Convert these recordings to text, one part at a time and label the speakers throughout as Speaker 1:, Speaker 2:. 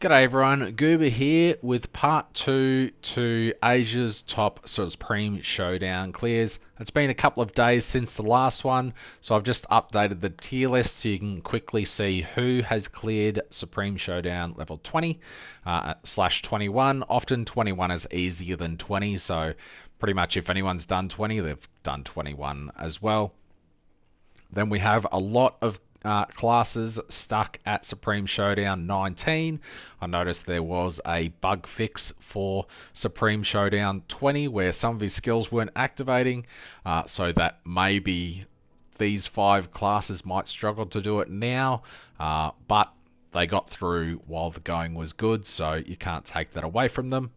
Speaker 1: G'day everyone, Goober here with part 2 to Asia's top Supreme Showdown clears. It's been a couple of days since the last one, so I've just updated the tier list so you can quickly see who has cleared Supreme Showdown level 20 slash 21. Often 21 is easier than 20, so pretty much if anyone's done 20, they've done 21 as well. Then we have a lot of classes stuck at Supreme Showdown 19. I noticed there was a bug fix for Supreme Showdown 20 where some of his skills weren't activating, so that maybe these 5 classes might struggle to do it now, but they got through while the going was good, so you can't take that away from them.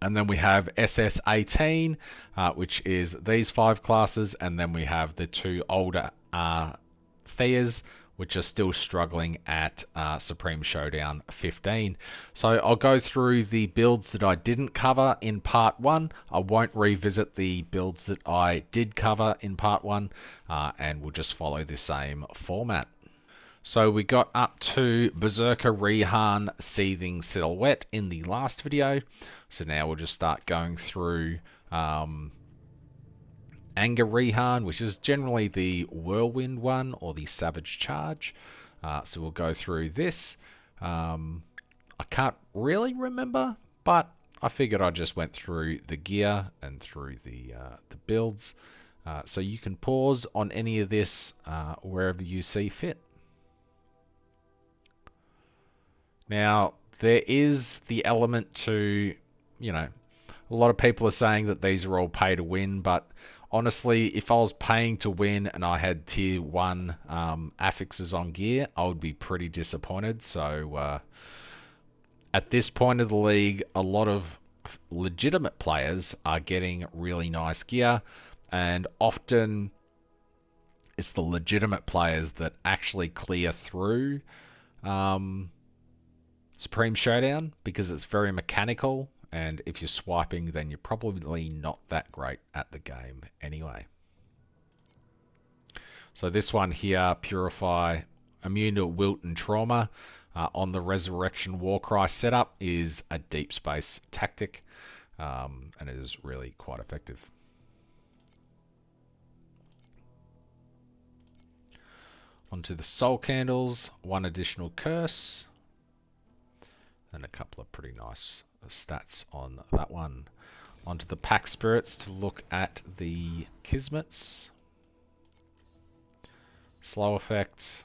Speaker 1: And then we have SS18, which is these 5 classes, and then we have the 2 older Theas, which are still struggling at Supreme Showdown 15. So I'll go through the builds that I didn't cover in part 1. I won't revisit the builds that I did cover in part 1, and we'll just follow the same format. So we got up to Berserker Rehan Seething Silhouette in the last video. So now we'll just start going through Anger Rehan, which is generally the Whirlwind one or the Savage Charge. So we'll go through this. I can't really remember, but I figured I just went through the gear and through the builds. So you can pause on any of this wherever you see fit. Now, there is the element to, you know, a lot of people are saying that these are all pay to win, but honestly, if I was paying to win and I had tier 1 affixes on gear, I would be pretty disappointed. So at this point of the league, a lot of legitimate players are getting really nice gear, and often it's the legitimate players that actually clear through Supreme Showdown because it's very mechanical, and if you're swiping then you're probably not that great at the game anyway. So this one here, Purify, immune to wilt and trauma on the Resurrection Warcry setup, is a deep space tactic, and it is really quite effective. Onto the Soul Candles, 1 additional curse. And a couple of pretty nice stats on that one. Onto the Pack Spirits to look at the Kismets. Slow effect.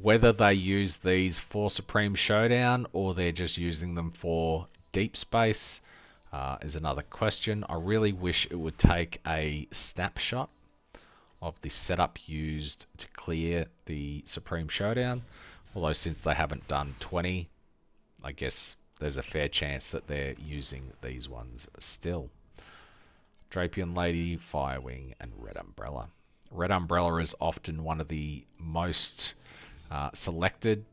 Speaker 1: Whether they use these for Supreme Showdown or they're just using them for Deep Space is another question. I really wish it would take a snapshot of the setup used to clear the Supreme Showdown. Although since they haven't done 20, I guess there's a fair chance that they're using these ones still. Drapion Lady, Firewing, and Red Umbrella. Red Umbrella is often one of the most selected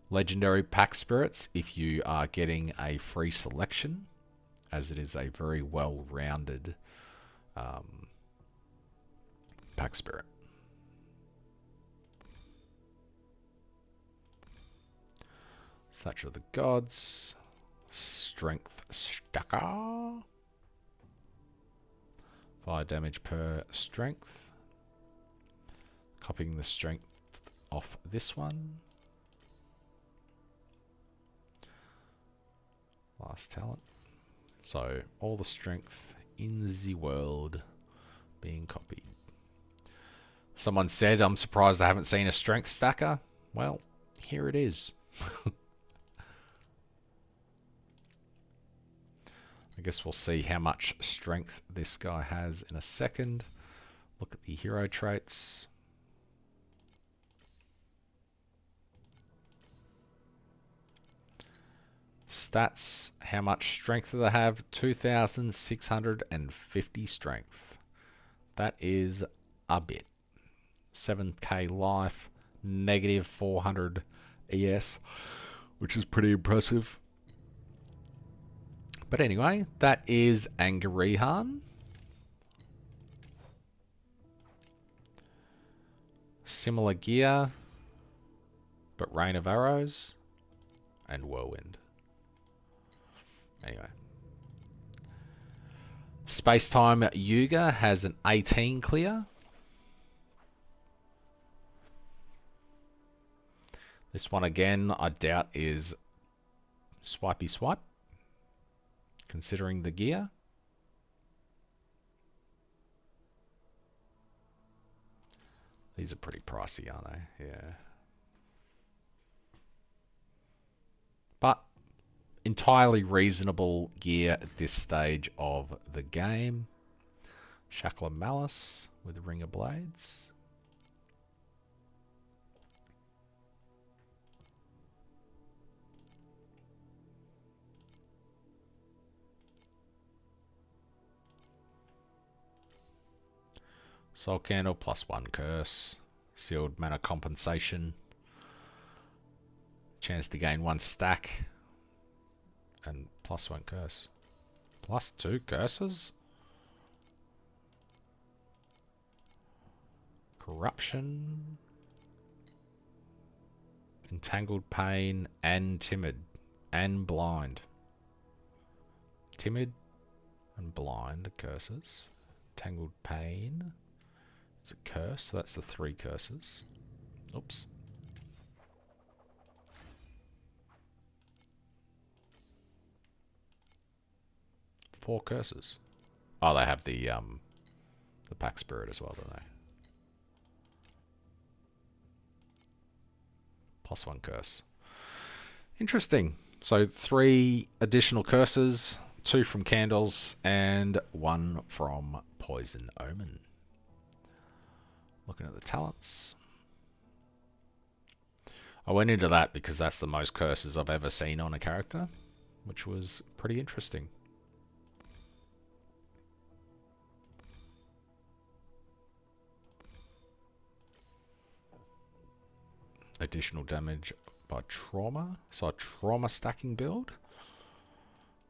Speaker 1: legendary pack spirits if you are getting a free selection, as it is a very well-rounded pack spirit. Such are the Gods. Strength Stacker. 5 damage per strength. Copying the strength off this one. Last talent. So all the strength in the world being copied. Someone said, I'm surprised I haven't seen a strength stacker. Well, here it is. I guess we'll see how much strength this guy has in a second. Look at the hero traits. Stats, how much strength do they have? 2,650 strength. That is a bit. 7k life, negative 400 ES, which is pretty impressive. But anyway, that is Anger Rehan. Similar gear. but Rain of Arrows and Whirlwind. Anyway. Spacetime Yuga has an 18 clear. This one again, I doubt is Swipey Swipe, considering the gear. These are pretty pricey, aren't they? Yeah. But entirely reasonable gear at this stage of the game. Shackle of Malice with Ring of Blades. Soul Candle plus 1 curse. Sealed mana compensation. Chance to gain 1 stack. And plus 1 curse. Plus 2 curses? Corruption. Entangled Pain and Timid. And Blind. Timid and Blind are curses. Entangled Pain is a curse, so that's the 3 curses. Oops. Four curses. Oh, they have the pack spirit as well, don't they? Plus 1 curse. Interesting. So 3 additional curses, 2 from candles and 1 from Poison Omen. Looking at the talents. I went into that because that's the most curses I've ever seen on a character, which was pretty interesting. Additional damage by trauma. So a trauma stacking build.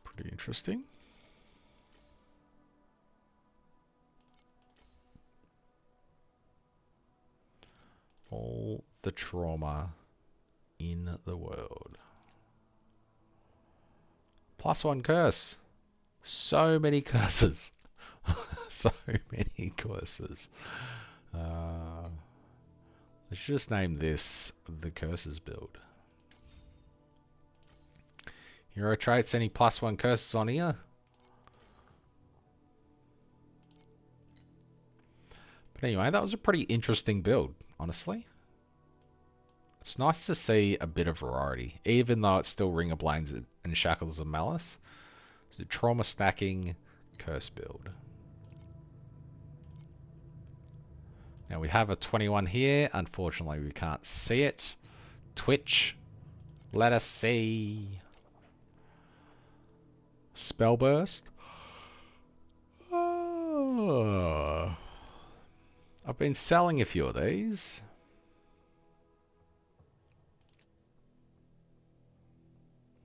Speaker 1: Pretty interesting. All the trauma in the world. Plus 1 curse. So many curses. So many curses. I should just name this the curses build. Hero traits, any plus 1 curses on here? But anyway, that was a pretty interesting build, honestly. It's nice to see a bit of variety, even though it's still Ring of Blades and Shackles of Malice. It's a trauma stacking curse build. Now we have a 21 here. Unfortunately, we can't see it. Twitch, let us see. Spellburst. Oh. I've been selling a few of these.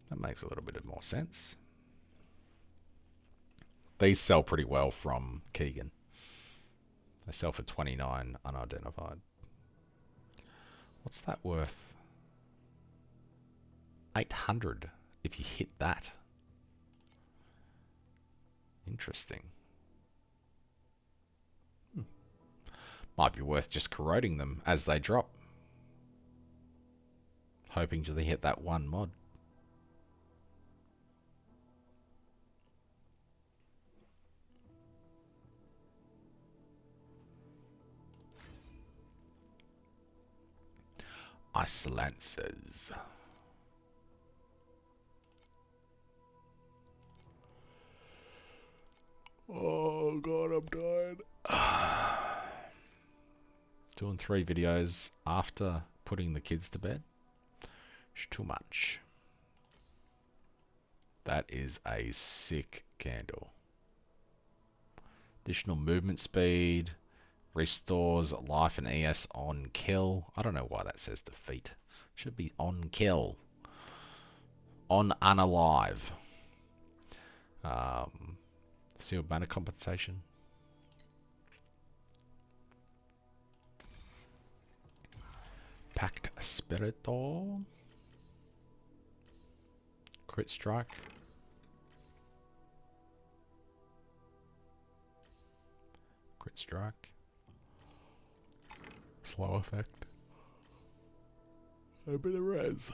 Speaker 1: That makes a little bit more sense. These sell pretty well from Keegan. They sell for 29 unidentified. What's that worth? 800 if you hit that. Interesting. Might be worth just corroding them as they drop. Hoping to hit that one mod. Isolances. Oh god, I'm tired. Doing 3 videos after putting the kids to bed. It's too much. That is a sick candle. Additional movement speed. Restores life and ES on kill. I don't know why that says defeat. Should be on kill. On unalive. Sealed mana compensation. Pact Spirito. Crit Strike. Crit Strike. Slow effect. A bit of res.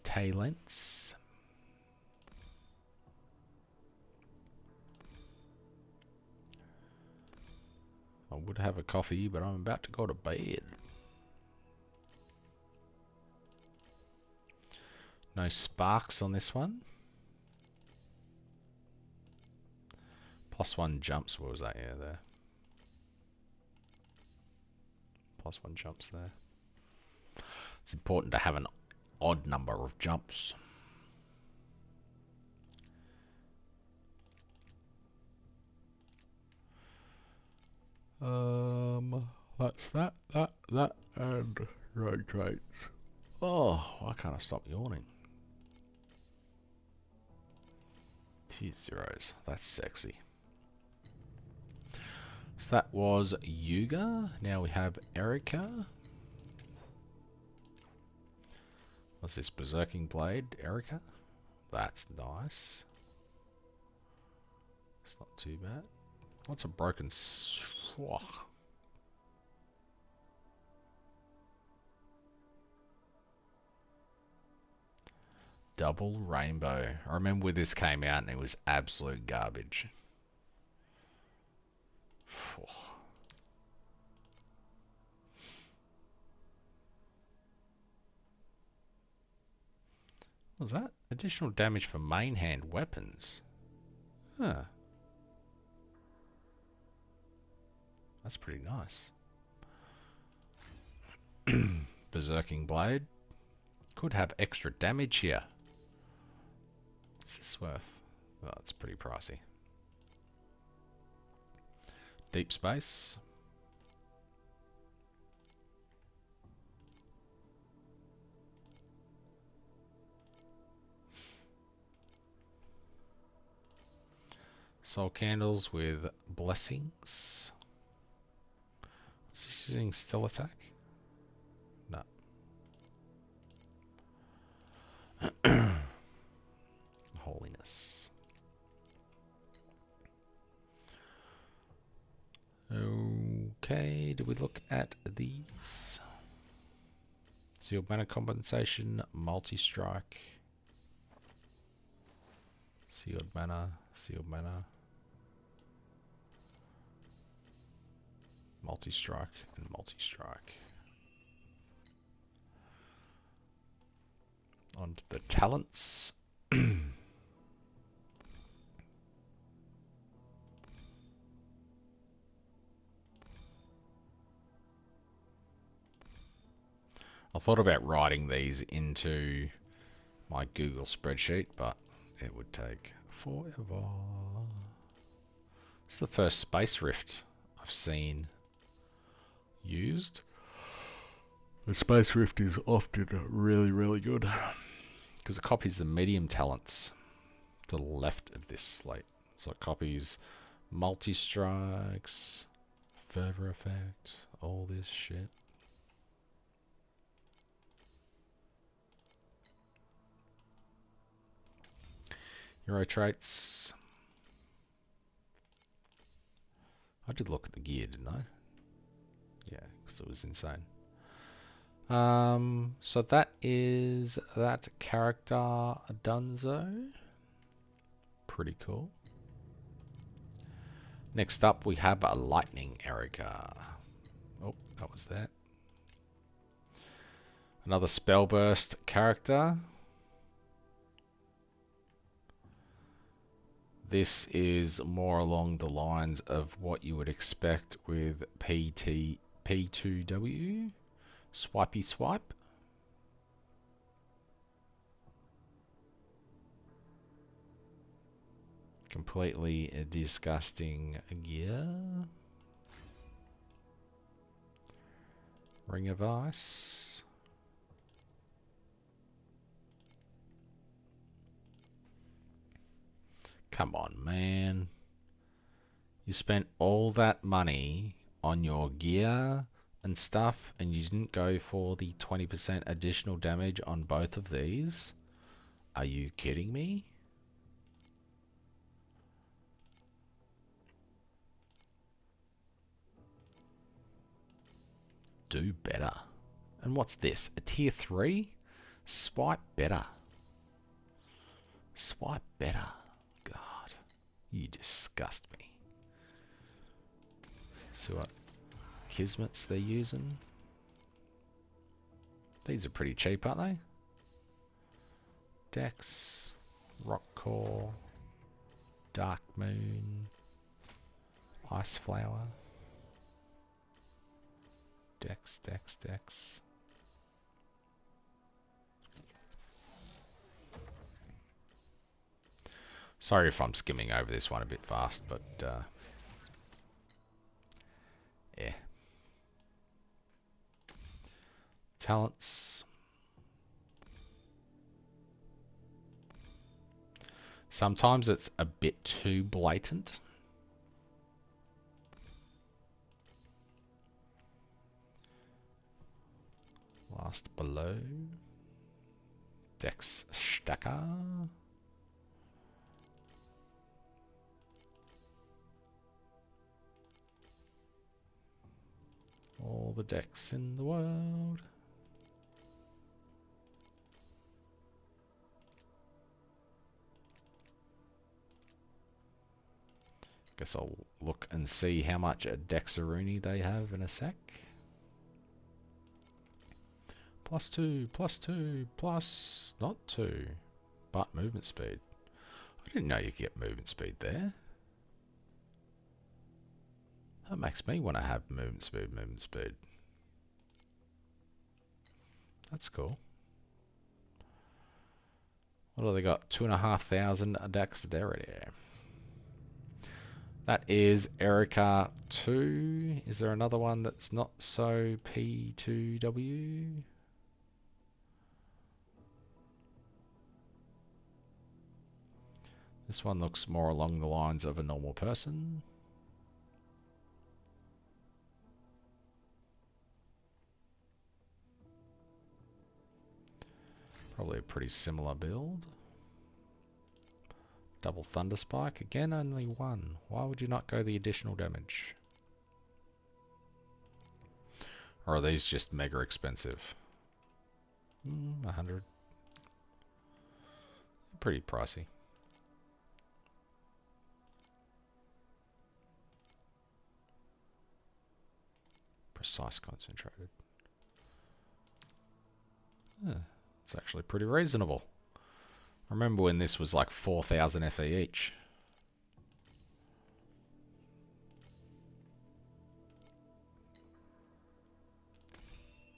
Speaker 1: Talents. I would have a coffee, but I'm about to go to bed. No sparks on this one. +1 jumps. What was that? Yeah, there. +1 jumps there. It's important to have an odd number of jumps. That's that, and road traits. Oh, why can't I stop yawning? Tier zeros. That's sexy. So that was Yuga. Now we have Erika. What's this? Beserking Blade, Erika? That's nice. It's not too bad. What's a broken... Double Rainbow. I remember when this came out and it was absolute garbage. What was that? Additional damage for main hand weapons. Huh. That's pretty nice. Beserking Blade. Could have extra damage here. What's this worth? Oh, it's pretty pricey. Deep Space. Soul Candles with Blessings. Is this using Still Attack? No. Holiness. Okay, do we look at these? Sealed Mana Compensation, Multi-Strike. Sealed Mana, Sealed Mana. Multi-Strike and Multi-Strike. On to the talents. I thought about writing these into my Google spreadsheet, but it would take forever. It's the first Space Rift I've seen used. The Space Rift is often really, really good because it copies the medium talents to the left of this slate. So it copies multi-strikes, fervor effect, all this shit. Hero traits. I did look at the gear, didn't I? Yeah, because it was insane. So that is that character Dunzo. Pretty cool. Next up we have a Lightning Erika. Oh, that was that. Another Spell Burst character. This is more along the lines of what you would expect with P2W. Swipey Swipe. Completely disgusting gear. Ring of Ice. Come on, man. You spent all that money on your gear and stuff, and you didn't go for the 20% additional damage on both of these? Are you kidding me? Do better. And what's this? A tier 3? Swipe better. Swipe better. God, you disgust me. So what kismets they're using? These are pretty cheap, aren't they? Dex, Rock Core, Dark Moon, Ice Flower. Dex, Dex, Dex. Sorry if I'm skimming over this one a bit fast, but yeah. Talents. Sometimes it's a bit too blatant. Last below. Dex Stacker. All the decks in the world. Guess I'll look and see how much a Dexaruni they have in a sec. +2, +2, plus not 2, but movement speed. I didn't know you could get movement speed there. That makes me want to have movement speed, movement speed. That's cool. What do they got? 2,500 dexterity. That is Erika2. Is there another one that's not so P2W? This one looks more along the lines of a normal person. Probably a pretty similar build. Double Thunderspike. Again, only one. Why would you not go the additional damage? Or are these just mega expensive? 100. Pretty pricey. Precise concentrated. It's actually pretty reasonable. I remember when this was like 4,000 FE each.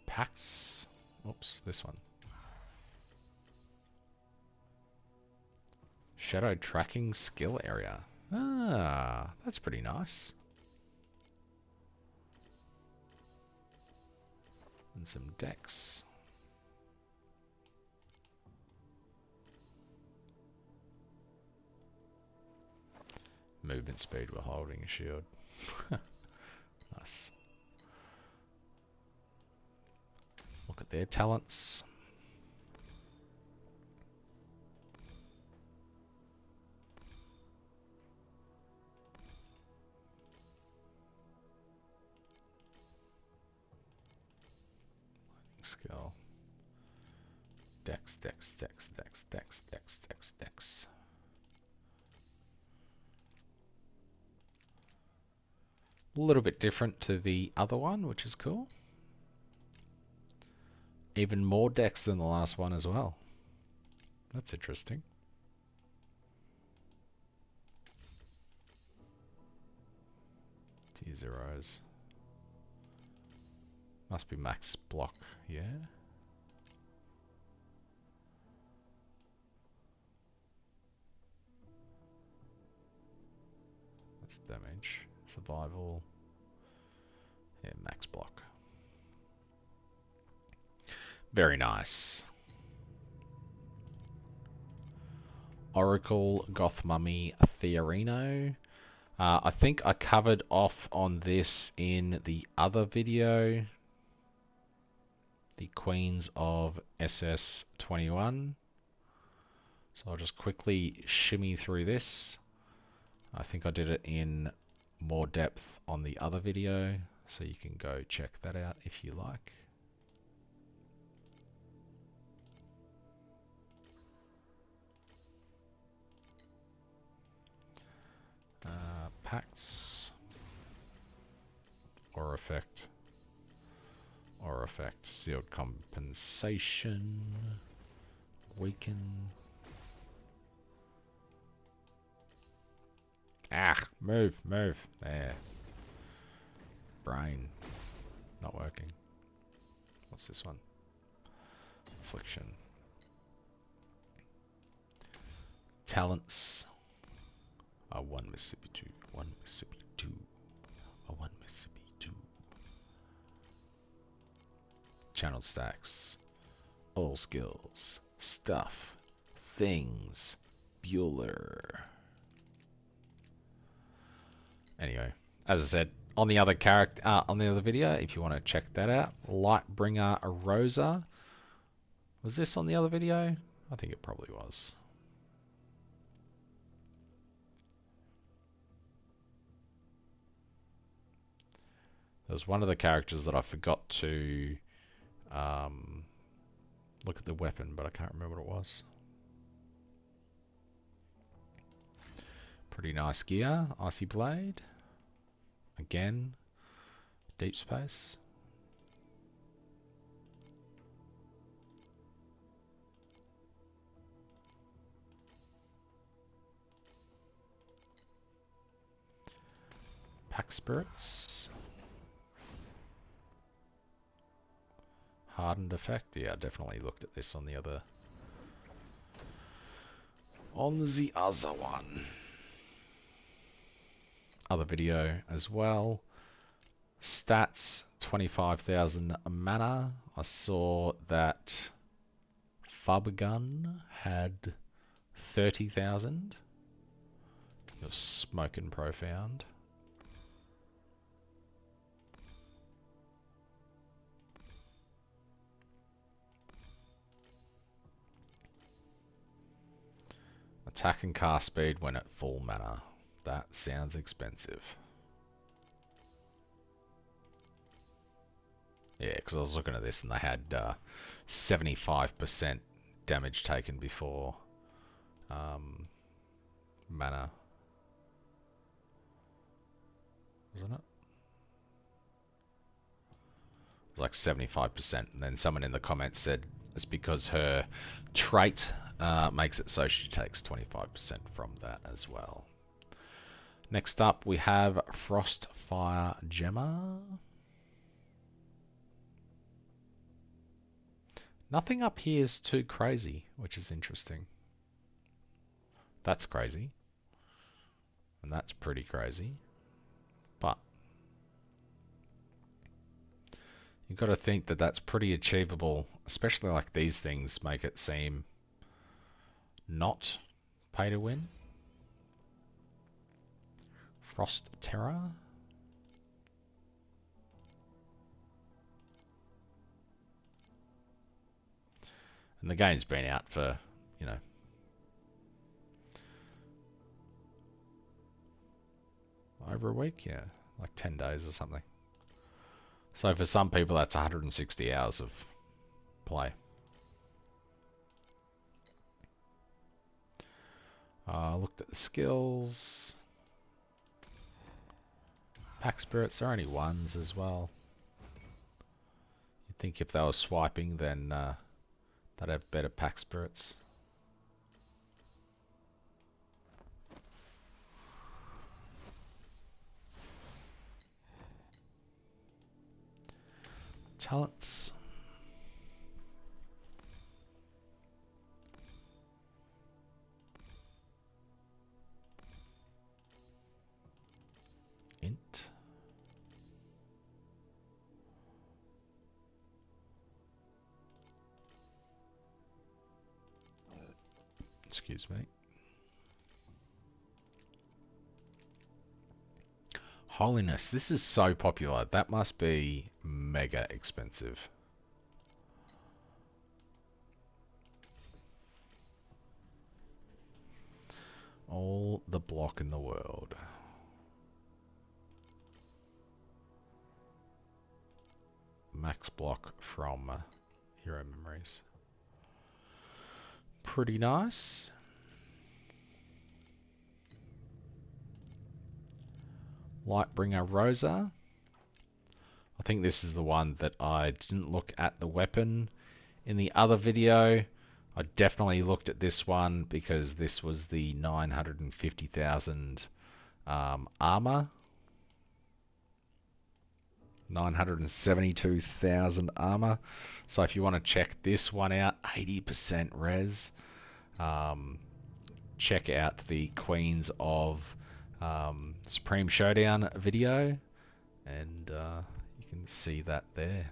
Speaker 1: Packs. Oops, this one. Shadow tracking skill area. Ah, that's pretty nice. And some decks. Movement speed while holding a shield. Nice. Look at their talents. Lightning skill. Dex, Dex, Dex, Dex, Dex, Dex, Dex, Dex. A little bit different to the other one, which is cool. Even more decks than the last one as well. That's interesting. Tier zeros. Must be max block, yeah. That's damage. Survival. Yeah, max block. Very nice. Oracle, Goth Mommy, Theorino. I think I covered off on this in the other video. The Queens of SS21. So I'll just quickly shimmy through this. I think I did it in more depth on the other video, so you can go check that out if you like. Pacts. Or effect. Or effect. Sealed compensation. Weaken. Ah, move. There. Brain. Not working. What's this one? Affliction. Talents. 1 Mississippi 2. 1 Mississippi 2. 1 Mississippi 2. Channel stacks. All skills. Stuff. Things. Bueller. Anyway, as I said, on the other video, if you want to check that out, Lightbringer Rosa. Was this on the other video? I think it probably was. There was one of the characters that I forgot to look at the weapon, but I can't remember what it was. Pretty nice gear. Icy Blade. Again. Deep Space. Pack Spirits. Hardened effect. Yeah, I definitely looked at this on the other one. Other video as well. Stats 25,000 mana. I saw that Fubgun had 30,000. It was smoking profound. Attack and cast speed when at full mana. That sounds expensive. Yeah, because I was looking at this and they had 75% damage taken before mana. Wasn't it? It was like 75%. And then someone in the comments said it's because her trait makes it so she takes 25% from that as well. Next up, we have Frostbitten Gemma. Nothing up here is too crazy, which is interesting. That's crazy. And that's pretty crazy. But you've got to think that that's pretty achievable, especially like these things make it seem not pay to win. Frost Terror. And the game's been out for, you know, over a week, yeah, like 10 days or something. So for some people, that's 160 hours of play. Looked at the skills. Pack Spirits are only ones as well. You'd think if they were swiping, then they'd have better Pack Spirits. Talents. Int. Excuse me. Holiness, this is so popular. That must be mega expensive. All the block in the world. Max block from Hero Memories. Pretty nice. Lightbringer Rosa. I think this is the one that I didn't look at the weapon in the other video. I definitely looked at this one because this was the 950,000 armor. 972,000 armor. So if you want to check this one out, 80% res. Check out the Queens of Supreme Showdown video, and you can see that there.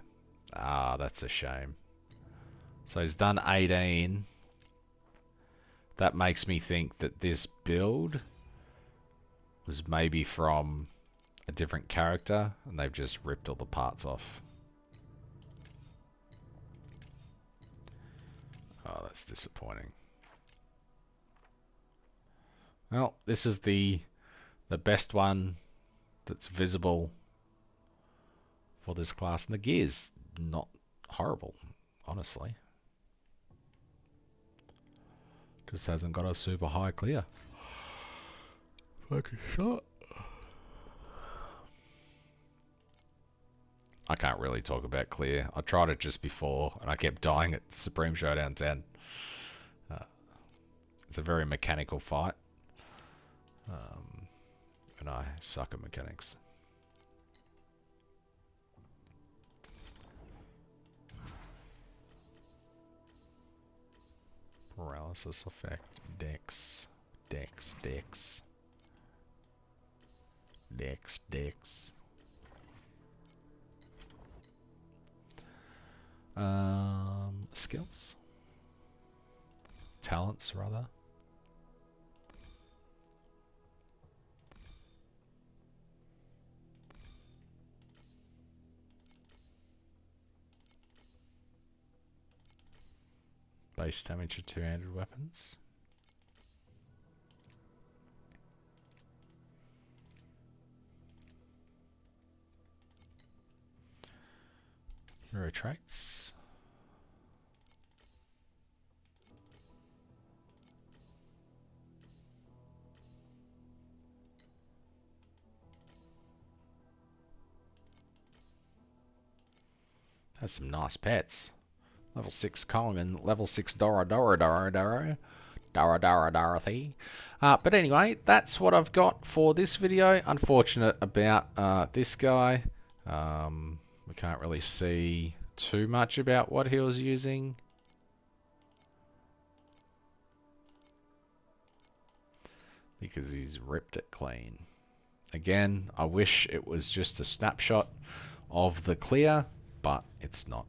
Speaker 1: Ah, that's a shame. So he's done 18. That makes me think that this build was maybe from a different character, and they've just ripped all the parts off. Oh, that's disappointing. Well, this is the best one that's visible for this class, and the gear's not horrible, honestly. Just hasn't got a super high clear. Focus shot. I can't really talk about clear. I tried it just before, and I kept dying at Supreme Showdown 10. It's a very mechanical fight. And I suck at mechanics. Paralysis effect. Dex. Dex. Dex. Dex. Dex. Skills. Talents, rather. Base damage of 200 weapons. Hero traits. Has some nice pets. Level 6 Kong and level 6 Dorothy. But anyway, that's what I've got for this video. Unfortunate about this guy. We can't really see too much about what he was using. Because he's ripped it clean. Again, I wish it was just a snapshot of the clear, but it's not.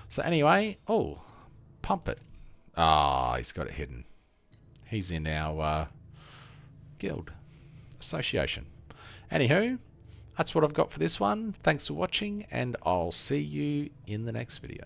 Speaker 1: So anyway, oh, pump it. Ah, he's got it hidden. He's in our guild association. Anywho, that's what I've got for this one. Thanks for watching, and I'll see you in the next video.